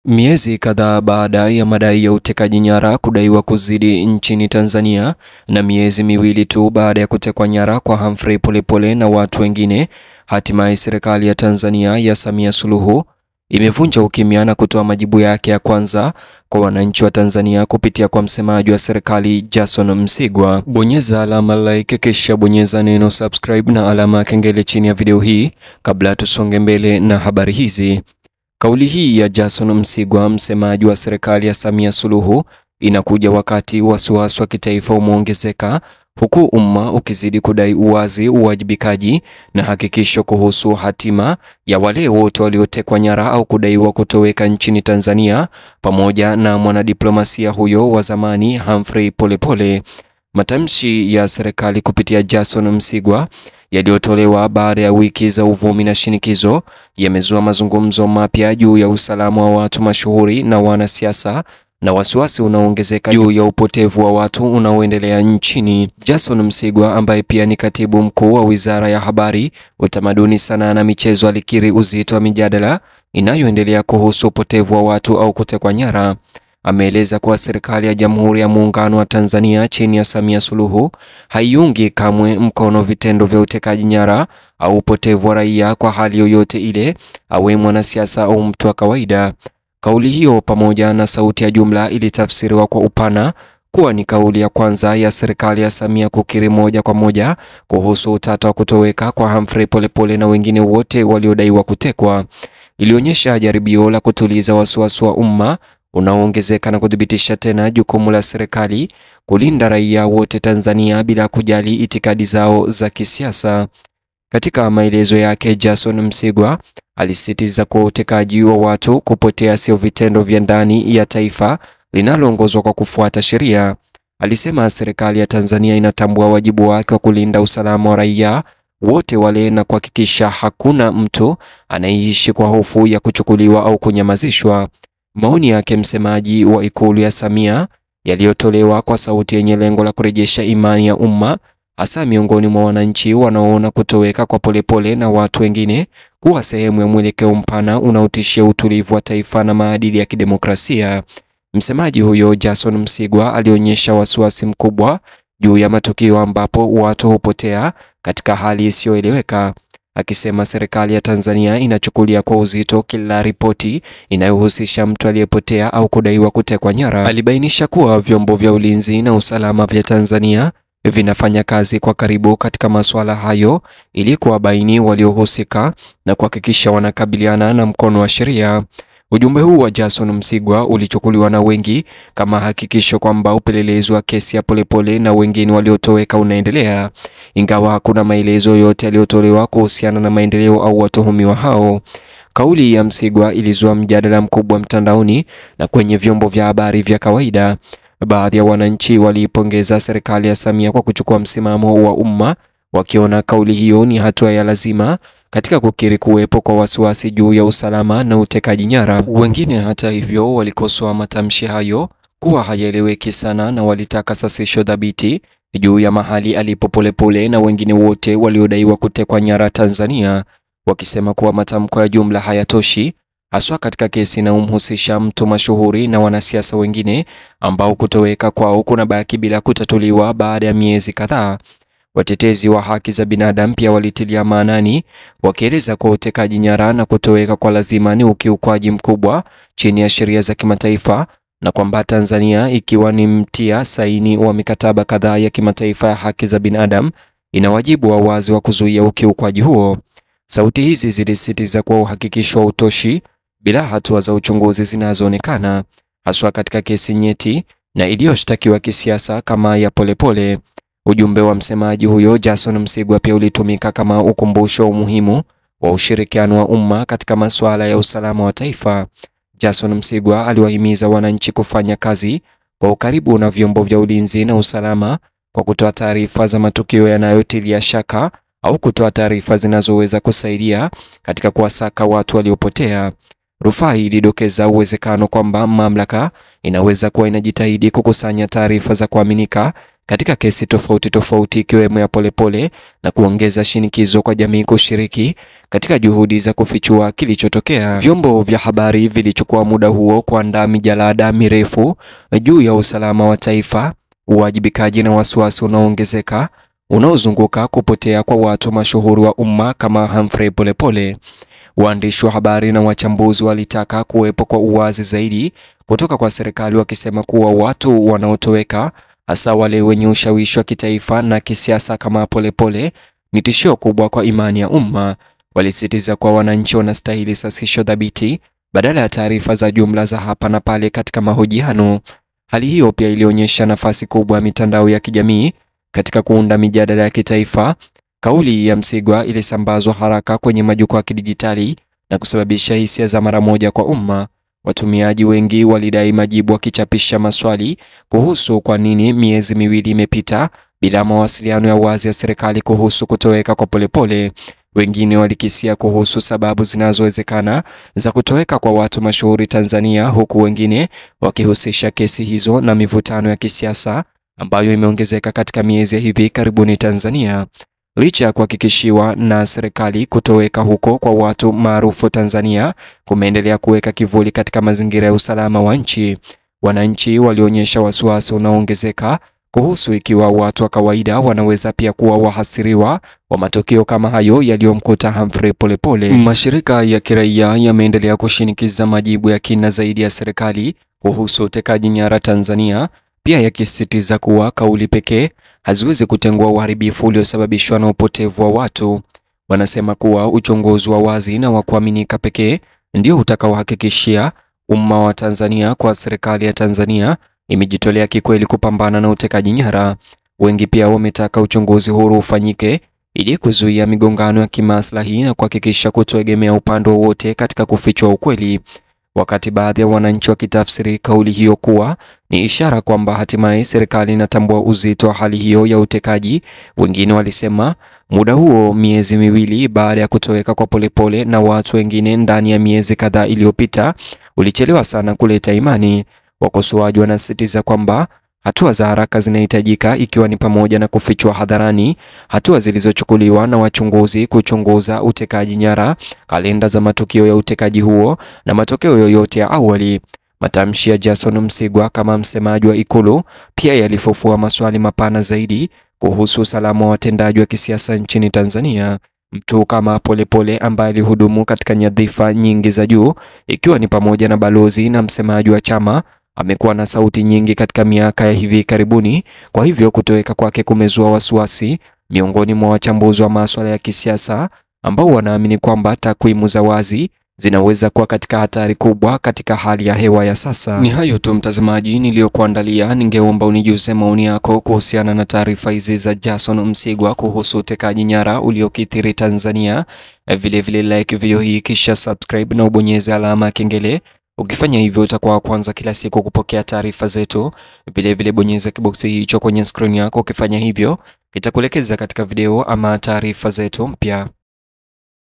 Miezi kadhaa baada ya madai ya utekaji nyara kudaiwa kuzidi nchini Tanzania na miezi miwili tu baada ya kutekwa nyara kwa Humphrey Polepole na watu wengine, hatimaye serikali ya Tanzania ya Samia Suluhu imevunja ukimya na kutoa majibu yake ya kwanza kwa wananchi wa Tanzania kupitia kwa msemaji wa serikali Jason Msigwa. Bonyeza alama like kisha bonyeza neno subscribe na alama ya kengele chini ya video hii kabla tusonge mbele na habari hizi. Kauli hii ya Jason Msigwa, msemaji wa serikali ya Samia Suluhu, inakuja wakati wasiwasi wa kitaifa umeongezeka, huku umma ukizidi kudai uwazi, uwajibikaji na hakikisho kuhusu hatima ya wale wote waliotekwa nyara au kudaiwa kutoweka nchini Tanzania, pamoja na mwanadiplomasia huyo wa zamani Humphrey Polepole. Matamshi ya serikali kupitia Jason Msigwa yaliyotolewa baada ya wiki za uvumi na shinikizo yamezua mazungumzo mapya juu ya usalama wa watu mashuhuri na wanasiasa na wasiwasi unaoongezeka juu ya upotevu wa watu unaoendelea nchini. Jason Msigwa, ambaye pia ni katibu mkuu wa Wizara ya Habari, Utamaduni, Sanaa na Michezo, alikiri uzito wa mijadala inayoendelea kuhusu upotevu wa watu au kutekwa nyara. Ameeleza kuwa serikali ya Jamhuri ya Muungano wa Tanzania chini ya Samia Suluhu haiungi kamwe mkono vitendo vya utekaji nyara au upotevu wa raia kwa hali yoyote ile, awe mwanasiasa au mtu wa kawaida. Kauli hiyo pamoja na sauti ya jumla ilitafsiriwa kwa upana kuwa ni kauli ya kwanza ya serikali ya Samia kukiri moja kwa moja kuhusu utata wa kutoweka kwa Humphrey Polepole na wengine wote waliodaiwa kutekwa. Ilionyesha jaribio la kutuliza wasiwasi wa umma unaoongezeka na kudhibitisha tena jukumu la serikali kulinda raia wote Tanzania bila kujali itikadi zao za kisiasa. Katika maelezo yake, Jason Msigwa alisisitiza kuwa utekaji wa watu kupotea sio vitendo vya ndani ya taifa linaloongozwa kwa kufuata sheria. Alisema serikali ya Tanzania inatambua wajibu wake wa kulinda usalama wa raia wote wale na kuhakikisha hakuna mtu anayeishi kwa hofu ya kuchukuliwa au kunyamazishwa. Maoni yake msemaji wa Ikulu ya Samia yaliyotolewa kwa sauti yenye lengo la kurejesha imani ya umma, hasa miongoni mwa wananchi wanaoona kutoweka kwa Polepole na watu wengine kuwa sehemu ya mwelekeo mpana unaotishia utulivu wa taifa na maadili ya kidemokrasia. Msemaji huyo Jason Msigwa alionyesha wasiwasi mkubwa juu ya matukio ambapo watu hupotea katika hali isiyoeleweka, akisema serikali ya Tanzania inachukulia kwa uzito kila ripoti inayohusisha mtu aliyepotea au kudaiwa kutekwa nyara. Alibainisha kuwa vyombo vya ulinzi na usalama vya Tanzania vinafanya kazi kwa karibu katika masuala hayo ili kuwabaini waliohusika na kuhakikisha wanakabiliana na mkono wa sheria. Ujumbe huu wa Jason Msigwa ulichukuliwa na wengi kama hakikisho kwamba upelelezi wa kesi ya Polepole na wengine waliotoweka unaendelea, ingawa hakuna maelezo yote yaliyotolewa kuhusiana na maendeleo au watuhumiwa hao. Kauli ya Msigwa ilizua mjadala mkubwa mtandaoni na kwenye vyombo vya habari vya kawaida. Baadhi ya wananchi waliipongeza serikali ya Samia kwa kuchukua msimamo wa umma, wakiona kauli hiyo ni hatua ya lazima katika kukiri kuwepo kwa wasiwasi juu ya usalama na utekaji nyara. Wengine hata hivyo walikosoa matamshi hayo kuwa hayaeleweki sana na walitaka sasisho dhabiti juu ya mahali alipo Polepole na wengine wote waliodaiwa kutekwa nyara Tanzania, wakisema kuwa matamko ya jumla hayatoshi, haswa katika kesi inayomhusisha mtu mashuhuri na wanasiasa wengine ambao kutoweka kwao kunabaki bila kutatuliwa baada ya miezi kadhaa. Watetezi wa haki za binadamu pia walitilia maanani, wakieleza kuwa utekaji nyara na kutoweka kwa lazima ni ukiukwaji mkubwa chini ya sheria za kimataifa na kwamba Tanzania, ikiwa ni mtia saini wa mikataba kadhaa ya kimataifa ya haki za binadamu, ina wajibu wa wazi wa kuzuia ukiukwaji huo. Sauti hizi zilisisitiza kuwa uhakikisho hautoshi bila hatua za uchunguzi zinazoonekana, haswa katika kesi nyeti na iliyoshtakiwa kisiasa kama ya Polepole. Ujumbe wa msemaji huyo Jason Msigwa pia ulitumika kama ukumbusho wa umuhimu wa ushirikiano wa umma katika masuala ya usalama wa taifa. Jason Msigwa aliwahimiza wananchi kufanya kazi kwa ukaribu na vyombo vya ulinzi na usalama kwa kutoa taarifa za matukio yanayotilia shaka au kutoa taarifa zinazoweza kusaidia katika kuwasaka watu waliopotea. Rufaa ilidokeza uwezekano kwamba mamlaka inaweza kuwa inajitahidi kukusanya taarifa za kuaminika katika kesi tofauti tofauti ikiwemo ya Polepole na kuongeza shinikizo kwa jamii kushiriki katika juhudi za kufichua kilichotokea. Vyombo vya habari vilichukua muda huo kuandaa mijalada mirefu juu ya usalama wa taifa, uwajibikaji na wasiwasi unaoongezeka unaozunguka kupotea kwa watu mashuhuri wa umma kama Humphrey Polepole. Waandishi wa habari na wachambuzi walitaka kuwepo kwa uwazi zaidi kutoka kwa serikali, wakisema kuwa watu wanaotoweka, hasa wale wenye ushawishi wa kitaifa na kisiasa kama Polepole, ni tishio kubwa kwa imani ya umma. Walisitiza kwa wananchi wanastahili sasisho dhabiti badala ya taarifa za jumla za hapa na pale katika mahojiano. Hali hiyo pia ilionyesha nafasi kubwa ya mitandao ya kijamii katika kuunda mijadala ya kitaifa. Kauli ya Msigwa ilisambazwa haraka kwenye majukwaa ya kidijitali na kusababisha hisia za mara moja kwa umma. Watumiaji wengi walidai majibu, wakichapisha maswali kuhusu kwa nini miezi miwili imepita bila mawasiliano ya wazi ya serikali kuhusu kutoweka kwa Polepole. Wengine walikisia kuhusu sababu zinazowezekana za kutoweka kwa watu mashuhuri Tanzania, huku wengine wakihusisha kesi hizo na mivutano ya kisiasa ambayo imeongezeka katika miezi ya hivi karibuni Tanzania. Licha ya kuhakikishiwa na serikali, kutoweka huko kwa watu maarufu Tanzania kumeendelea kuweka kivuli katika mazingira ya usalama wa nchi. Wananchi walionyesha wasiwasi unaoongezeka kuhusu ikiwa watu wa kawaida wanaweza pia kuwa wahasiriwa wa matukio kama hayo yaliyomkuta Humphrey Polepole. Mashirika ya kiraia yameendelea kushinikiza majibu ya kina zaidi ya serikali kuhusu utekaji nyara Tanzania, pia yakisisitiza kuwa kauli pekee haziwezi kutengua uharibifu uliosababishwa na upotevu wa watu. Wanasema kuwa uchunguzi wa wazi na wa kuaminika pekee ndio utakaohakikishia umma wa Tanzania kwa serikali ya Tanzania imejitolea kikweli kupambana na utekaji nyara. Wengi pia wametaka uchunguzi huru ufanyike ili kuzuia migongano ya kimaslahi na kuhakikisha kutoegemea upande wowote katika kufichua ukweli. Wakati baadhi ya wananchi wakitafsiri kauli hiyo kuwa ni ishara kwamba hatimaye serikali inatambua uzito wa hali hiyo ya utekaji, wengine walisema muda huo, miezi miwili baada ya kutoweka kwa Polepole na watu wengine ndani ya miezi kadhaa iliyopita, ulichelewa sana kuleta imani. Wakosoaji wanasisitiza kwamba hatua za haraka zinahitajika, ikiwa ni pamoja na kufichua hadharani hatua zilizochukuliwa na wachunguzi kuchunguza utekaji nyara, kalenda za matukio ya utekaji huo na matokeo yoyote ya awali. Matamshi ya Jason Msigwa kama msemaji wa Ikulu pia yalifufua maswali mapana zaidi kuhusu usalama wa watendaji wa kisiasa nchini Tanzania. Mtu kama Polepole ambaye alihudumu katika nyadhifa nyingi za juu, ikiwa ni pamoja na balozi na msemaji wa chama, amekuwa na sauti nyingi katika miaka ya hivi karibuni. Kwa hivyo kutoweka kwake kumezua wasiwasi miongoni mwa wachambuzi wa masuala ya kisiasa ambao wanaamini kwamba takwimu za wazi zinaweza kuwa katika hatari kubwa katika hali ya hewa ya sasa. Ni hayo tu mtazamaji niliyokuandalia. Ningeomba unijuze maoni yako kuhusiana na taarifa hizi za Jason Msigwa kuhusu utekaji nyara uliokithiri Tanzania. Vile like video hii kisha subscribe na ubonyeze alama ya kengele. Ukifanya hivyo utakuwa wa kwanza kila siku kupokea taarifa zetu. Vile bonyeza kiboksi hicho kwenye screen yako. Ukifanya hivyo kitakuelekeza katika video ama taarifa zetu mpya.